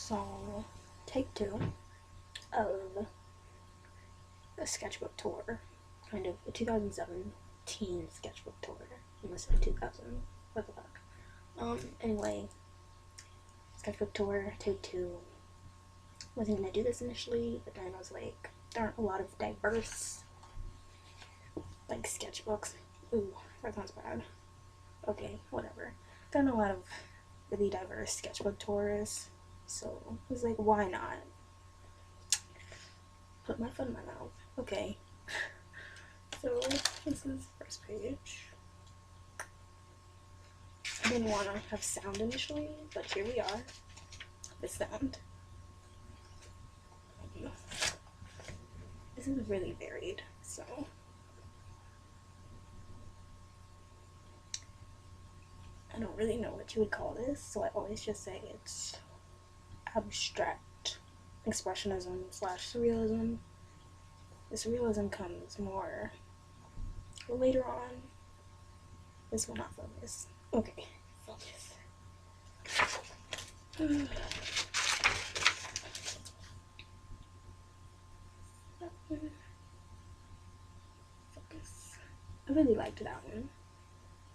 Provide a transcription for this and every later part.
So, take two of the sketchbook tour, kind of a 2017 sketchbook tour, unless in 2000, what the fuck. Anyway, sketchbook tour, take two. Wasn't gonna do this initially, but then I was like, there aren't a lot of diverse, like, sketchbooks. Ooh, that sounds bad. Okay, whatever. There aren't a lot of really diverse sketchbook tours, so I was like, why not? Put my foot in my mouth. Okay. So, this is the first page. I didn't want to have sound initially, but here we are. The sound. This is really varied, so I don't really know what you would call this, so I always just say it's abstract expressionism slash surrealism. The surrealism comes more later on. This will not focus. Okay, focus. Focus. I really liked that one.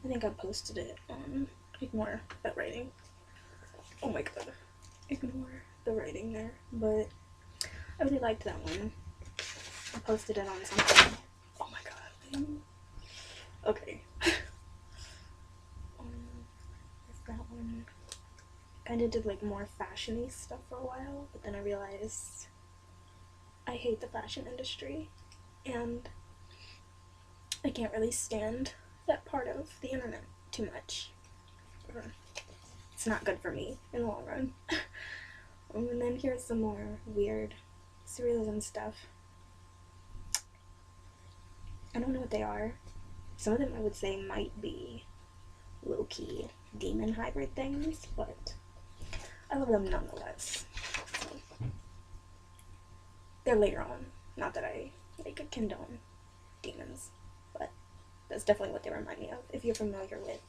I think I posted it on Ignore that writing. Oh my god. Ignore the writing there. But I really liked that one. I posted it on something. Oh my god. Okay. That one. Kinda did like more fashion-y stuff for a while, but then I realized I hate the fashion industry and I can't really stand that part of the internet too much. It's not good for me in the long run. And then here's some more weird surrealism stuff. I don't know what they are. Some of them I would say might be low-key demon hybrid things, but I love them nonetheless. So, they're later on. Not that I like condone demons, but that's definitely what they remind me of. If you're familiar with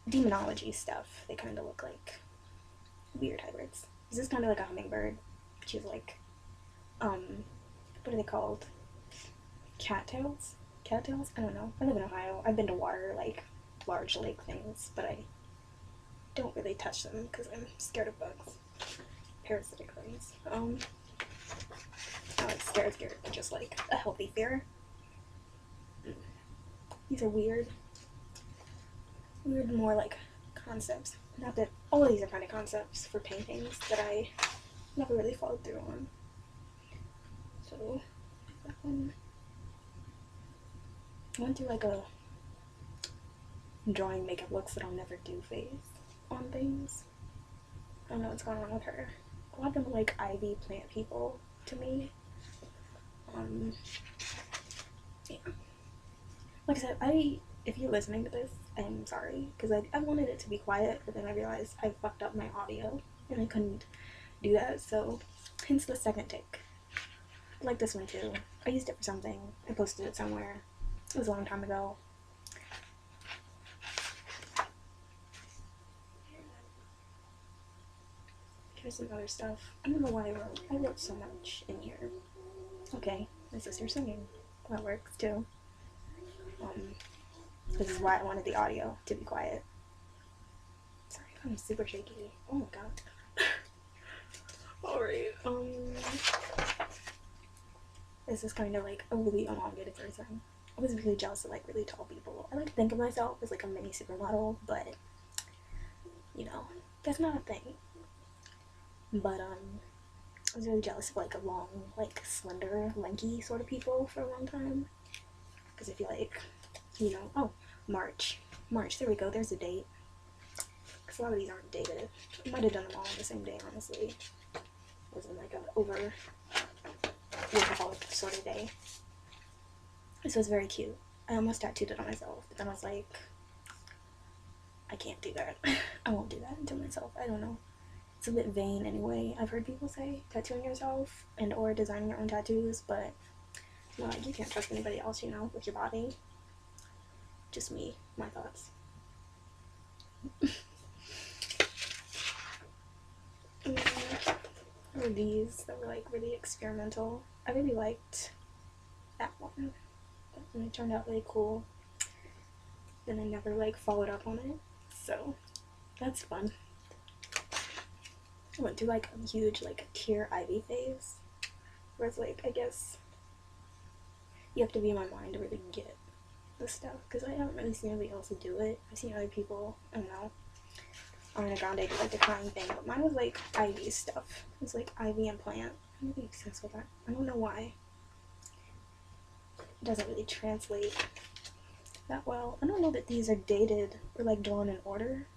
demonology stuff, they kind of look like weird hybrids. This is kind of like a hummingbird. She's like, what are they called? Cattails? Cattails? I don't know. I live in Ohio. I've been to water, like, large lake things, but I don't really touch them because I'm scared of bugs. Parasitic things. Not like scared, but just like a healthy fear. These are weird. Weird, more like concepts. Not that all of these are kind of concepts for paintings that I never really followed through on. So, that one. I went through like a drawing makeup looks that I'll never do phase on things. I don't know what's going on with her. A lot of them are like ivy plant people to me. Yeah. Like I said, if you're listening to this, I'm sorry, because I wanted it to be quiet, but then I realized I fucked up my audio, and I couldn't do that, so hence the second take. I like this one too. I used it for something. I posted it somewhere. It was a long time ago. Here's some other stuff. I don't know why I wrote so much in here. Okay, my sister's singing. That works too. This is why I wanted the audio to be quiet. Sorry if I'm super shaky. Oh my god. Alright, this is kind of like a really elongated person. I was really jealous of like really tall people. I like to think of myself as like a mini supermodel, but you know, that's not a thing. But I was really jealous of like a long, like slender, lanky sort of people for a long time. Because I feel like, you know, oh, March, there we go, there's a date. Because a lot of these aren't dated. I might have done them all on the same day, honestly. It wasn't like an over workaholic sort of day. This was very cute. I almost tattooed it on myself, but then I was like, I can't do that. I won't do that to myself. I don't know. It's a bit vain anyway. I've heard people say tattooing yourself and or designing your own tattoos, but no, like you can't trust anybody else, you know, with your body. Just me, my thoughts. remember these that were like really experimental. I really liked that one, and it turned out really cool. Then I never like followed up on it, so that's fun. I went through like a huge like tier ivy phase, where it's like, I guess you have to be in my mind to really get the stuff, because I haven't really seen anybody else do it. I've seen other people, I don't know, Ariana Grande do like the crying thing, but mine was like ivy stuff. It was like ivy and plant. I'm really obsessed with that. I don't know why. It doesn't really translate that well. I don't know that these are dated or like drawn in order,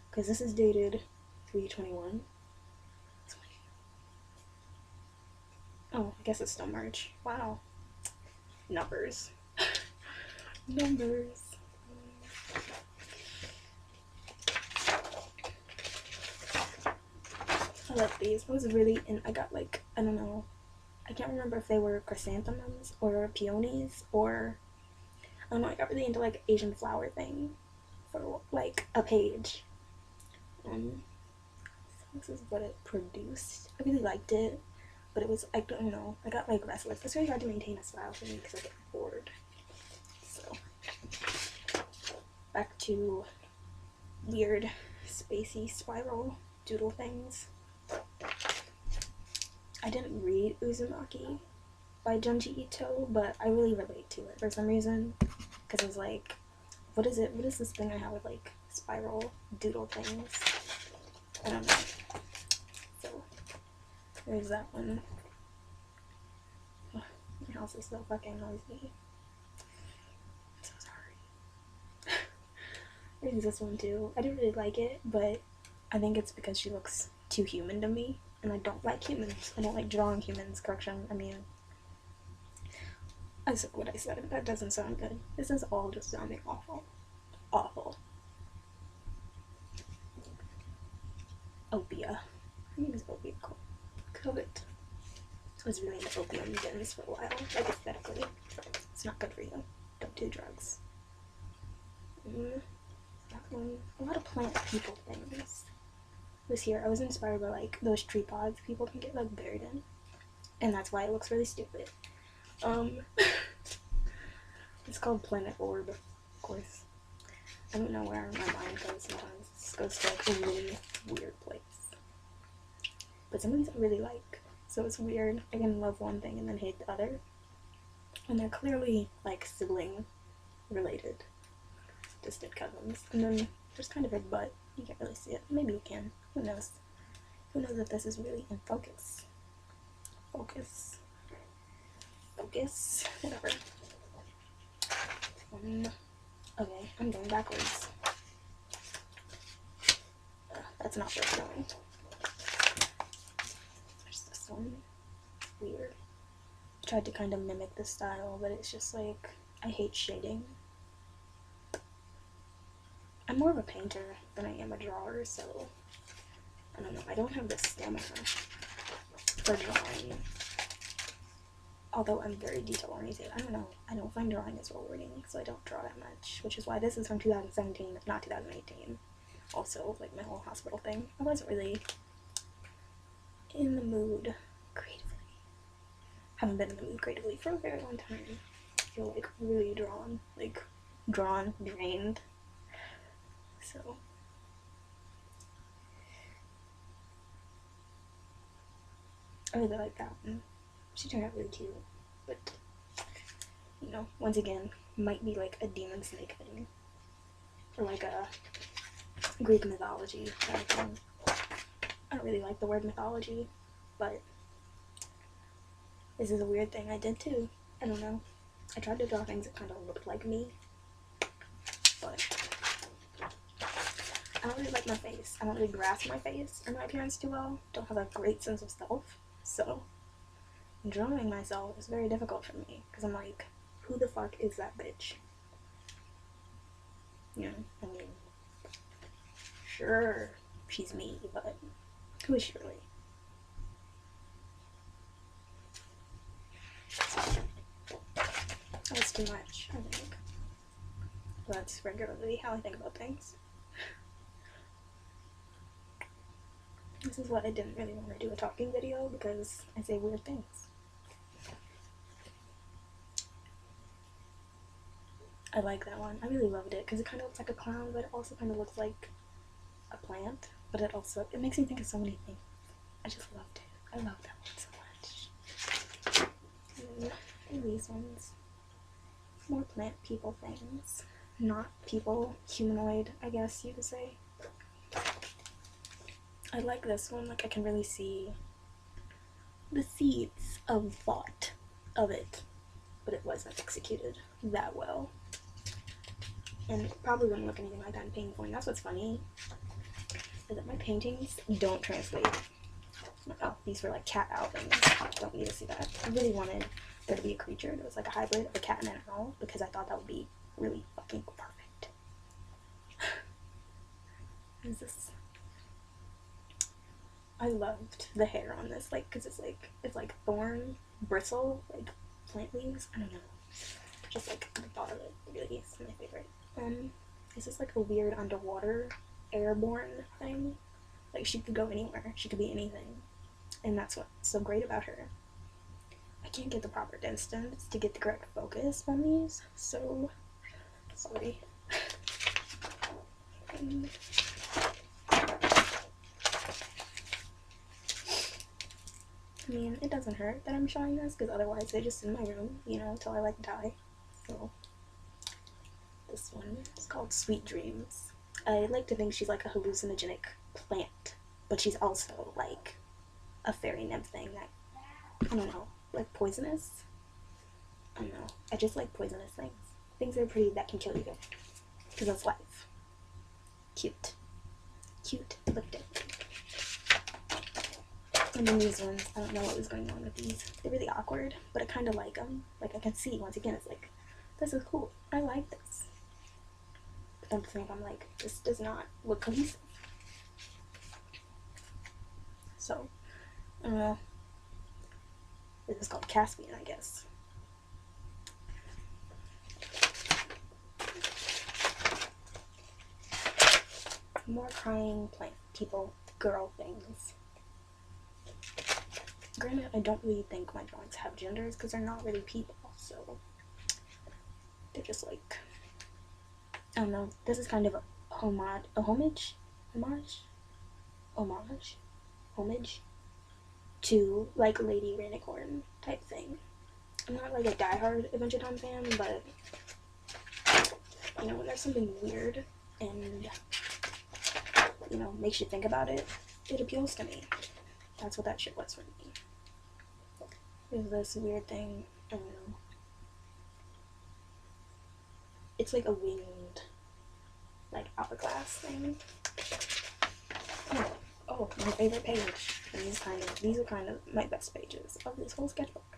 because this is dated 3/21. Oh, I guess it's still March. Wow. Numbers. Numbers. I like these. I was really in. I got like, I don't know. I can't remember if they were chrysanthemums or peonies or, I don't know. I got really into like Asian flower thing for like a page. So this is what it produced. I really liked it, but it was, I don't know. I got like restless. It's really hard to maintain a style for me because I get bored. So back to weird spacey spiral doodle things. I didn't read Uzumaki by Junji Ito, but I really relate to it for some reason, because it's like, what is it? What is this thing I have with like spiral doodle things? I don't know. So there's that one. Ugh, my house is so fucking noisy. I'm so sorry. There's this one too. I didn't really like it, but I think it's because she looks too human to me, and I don't like humans. I don't like drawing humans. Correction. I mean, I said what I said. That doesn't sound good. This is all just sounding awful. Awful. Opia. Her name is Opia. Covet. I was really into opium dens for a while, like aesthetically. It's not good for you. Don't do drugs. That one. A lot of plant people things. Was here. I was inspired by like those tree pods people can get like buried in, and that's why it looks really stupid. It's called Planet Orb, of course. I don't know where my mind goes sometimes. It just goes to like a really weird place. But some of these I really like, so it's weird. I can love one thing and then hate the other, and they're clearly like sibling related, distant cousins. And then there's kind of a butt. You can't really see it. Maybe you can. Who knows? Who knows if this is really in focus? Focus. Focus. Whatever. Okay, I'm going backwards. That's not worth knowing. There's this one. Weird. I tried to kind of mimic the style, but it's just like, I hate shading. I'm more of a painter than I am a drawer, so I don't know. I don't have the stamina for drawing. Although I'm very detail oriented. I don't know. I don't find drawing as rewarding, so I don't draw that much. Which is why this is from 2017, not 2018. Also, like my whole hospital thing. I wasn't really in the mood creatively. Haven't been in the mood creatively for a very long time. I feel like really drawn. Like, drained. So. I really like that one. She turned out really cute, but, you know, once again, might be like a demon snake thing, or like a Greek mythology kind of thing. I don't really like the word mythology, but this is a weird thing I did too. I don't know. I tried to draw things that kind of looked like me, but I don't really like my face. I don't really grasp my face or my appearance too well. Don't have a great sense of self, so drawing myself is very difficult for me, because I'm like, who the fuck is that bitch? You know, I mean, sure, she's me, but who is she really? That's too much, I think. That's regularly how I think about things. This is why I didn't really want to do a talking video, because I say weird things. I like that one. I really loved it because it kind of looks like a clown, but it also kind of looks like a plant. But it makes me think of so many things. I just loved it. I love that one so much. And these ones, more plant people things, not people, humanoid, I guess you could say. I like this one. Like, I can really see the seeds of thought of it, but it wasn't executed that well. And it probably wouldn't look anything like that in painting point. That's what's funny, is that my paintings don't translate. Oh, these were like cat owl things. Don't need to see that. I really wanted there to be a creature that was like a hybrid of a cat and an owl, because I thought that would be really fucking perfect. What is this? I loved the hair on this, like, because it's like thorn, bristle, like plant leaves. I don't know. Just like the thought of it really is my favorite. This is like a weird underwater airborne thing. Like, she could go anywhere. She could be anything. And that's what's so great about her. I can't get the proper distance to get the correct focus on these, so sorry. I mean, it doesn't hurt that I'm showing this, because otherwise they're just in my room, you know, until I like die. So this one is called Sweet Dreams. I like to think she's like a hallucinogenic plant, but she's also like a fairy nymph thing that, I don't know, like poisonous. I don't know. I just like poisonous things. Things that are pretty that can kill you, because that's life. Cute. Cute. Look at it. And then these ones, I don't know what was going on with these. They're really awkward, but I kind of like them. Like, I can see, once again, it's like, this is cool. I like this. But then at the same time, I'm like, this does not look cohesive. So, I don't know. This is called Caspian, I guess. More crying plant people, girl things. Granted, I don't really think my drawings have genders, because they're not really people, so they're just like, I don't know. This is kind of a homage to like Lady Rainicorn type thing. I'm not like a diehard Adventure Time fan, but you know, when there's something weird and, you know, makes you think about it, it appeals to me. That's what that shit was for me. There's this weird thing, I don't know. It's like a winged, like hourglass thing. Oh, my favorite page. And these are kind of my best pages of this whole sketchbook.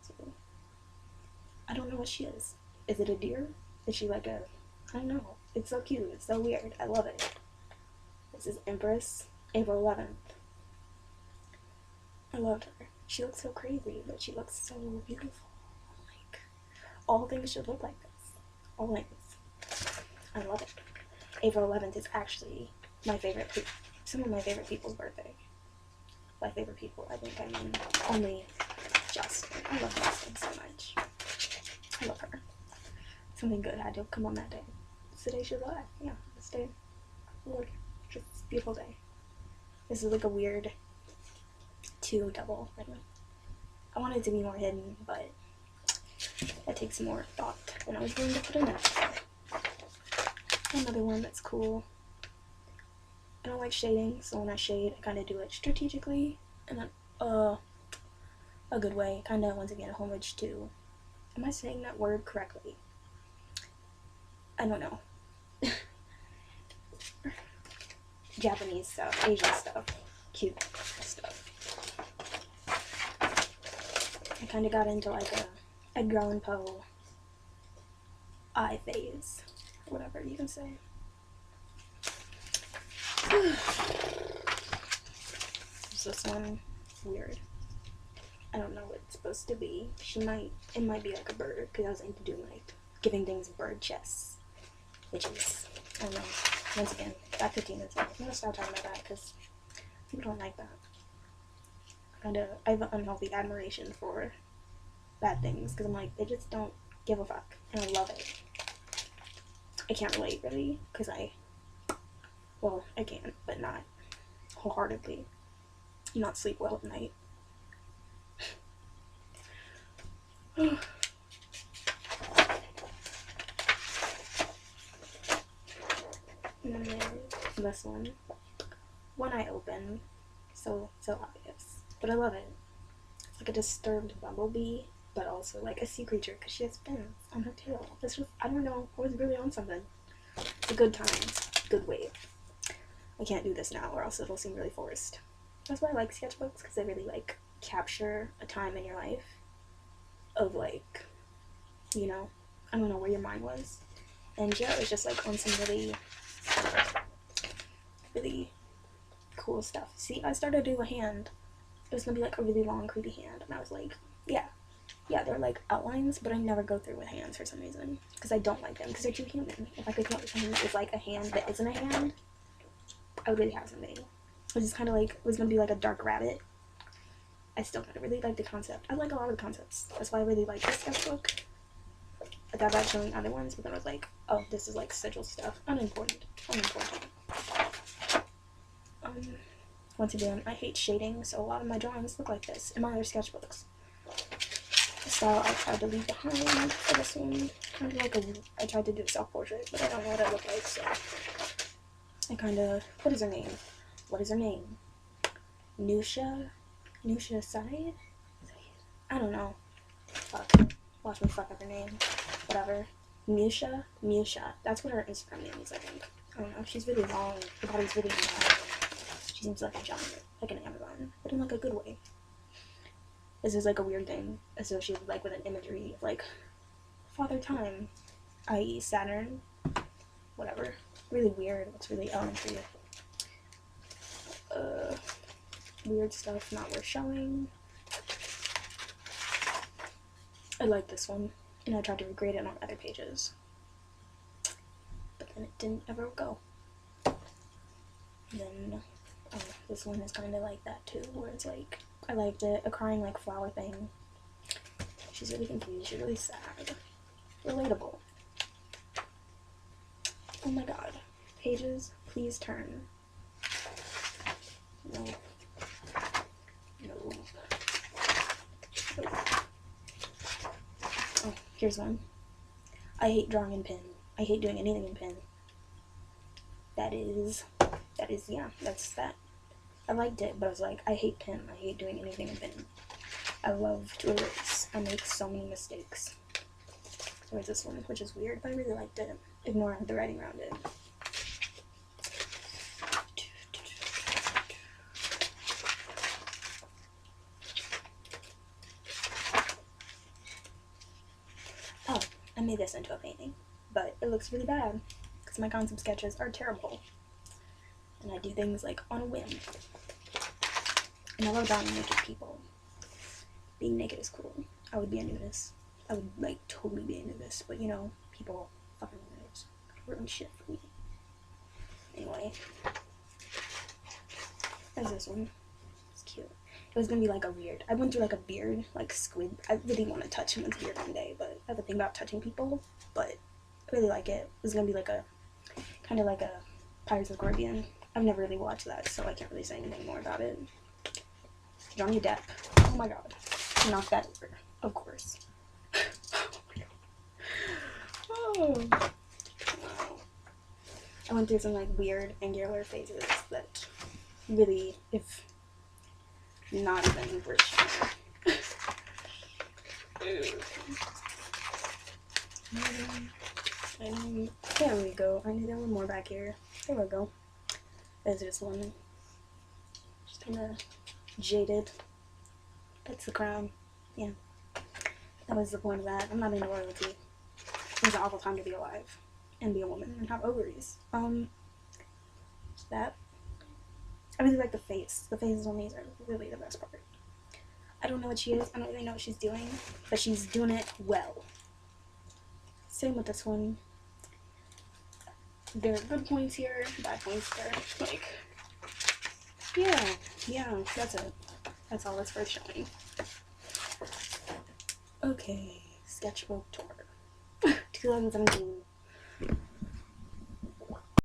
So, I don't know what she is. Is it a deer? Is she like a, I don't know. It's so cute. It's so weird. I love it. This is Empress, April 11th. I loved her. She looks so crazy, but she looks so beautiful. Like, all things should look like this. All things. I love it. April 11th is actually my favorite, some of my favorite people's birthday. By favorite people, I think I mean only Justin. I love Justin so much. I love her. Something good had to come on that day. It's the day she was alive. Yeah, this day. Lord, just a beautiful day. This is like a weird two double. Anyway, I wanted it to be more hidden, but that takes more thought than I was willing to put in it. Another one that's cool. I don't like shading, so when I shade, I kind of do it strategically, and then a good way. Kind of, once again, a homage to, am I saying that word correctly? I don't know. Japanese stuff, Asian stuff, cute stuff. I kind of got into like a Edgar Allan Poe eye phase, whatever you can say. Is this one weird? I don't know what it's supposed to be. It might be like a bird, because I was into doing like giving things bird chests, which is, I don't know, once again, That 15 minutes. I'm gonna stop talking about that because people don't like that. I have an unhealthy admiration for bad things because I'm like, they just don't give a fuck, and I love it. I can't relate really because I can, but not wholeheartedly. Not sleep well at night. And then there's this one eye open, so obvious, but I love it. It's like a disturbed bumblebee, but also like a sea creature because she has fins on her tail. It's just, I don't know, I was really on something. It's a good time, good wave. I can't do this now or else it'll seem really forced. That's why I like sketchbooks, because they really like capture a time in your life of like, you know, I don't know where your mind was. And yeah, it was just like on some really cool stuff. See, I started to do a hand. It was gonna be like a really long, creepy hand, and I was like, yeah, they're like outlines, but I never go through with hands for some reason, because I don't like them, because they're too human. If I could come up with something that was like a hand that isn't a hand, I would really have something. It was just kind of like, it was gonna be like a dark rabbit. I still kind of really like the concept. I like a lot of the concepts. That's why I really like this sketchbook. I thought about showing other ones, but then I was like, oh, this is like sigil stuff. Unimportant. Once again, I hate shading, so a lot of my drawings look like this in my other sketchbooks. The style I tried to leave behind for this one, kind of like I tried to do a self-portrait, but I don't know what I look like, so I kind of, what is her name? Nusha Side? I don't know. Fuck. Watch me fuck up her name. Whatever. Musha. That's what her Instagram name is, I think. I don't know. She's really long. Her body's really long. She seems like a giant, like an Amazon, but in like a good way. This is like a weird thing associated like with an imagery of like Father Time, i.e. Saturn. Whatever. Really weird. It's really elementary. Weird stuff not worth showing. I like this one, and I tried to regrade it on other pages, but then it didn't ever go. And then this one is kind of like that too, where it's like, I liked it, a crying like flower thing. She's really confused, she's really sad. Relatable. Oh my god. Pages, please turn. No. Oh, here's one. I hate drawing in pen. I hate doing anything in pen. Yeah, that's that. I liked it, but I was like, I hate pen. I hate doing anything in pen. I love to erase. I make so many mistakes. There's this one, which is weird, but I really liked it. Ignore the writing around it. Oh, I made this into a painting, but it looks really bad because my concept sketches are terrible. And I do things like on a whim. And I love drawing naked people. Being naked is cool. I would be a nudist. I would like totally be a nudist, but you know, people fucking nudes ruin shit for me. Anyway, there's this one. It's cute. It was gonna be like a weird, I went through like a beard, like squid. I really want to touch someone's beard one day, but I have a thing about touching people, but I really like it. It was gonna be like a, kind of like a Pirates of the Caribbean. I've never really watched that, so I can't really say anything more about it. Johnny Depp. Oh my god. Knock that over. Of course. Oh. Wow. I went through some like weird angular phases that really, if not even worth sharing. There we go. I knew there were more back here. There we go. There's this one. Just kind of jaded. That's the crown. Yeah. That was the point of that. I'm not into royalty. It was an awful time to be alive and be a woman and have ovaries. That. I really like the face. The faces on these are really the best part. I don't know what she is. I don't really know what she's doing, but she's doing it well. Same with this one. there are good points here, bad points there. Like, yeah, that's it. That's all that's worth showing. Okay, sketchbook tour. 2017.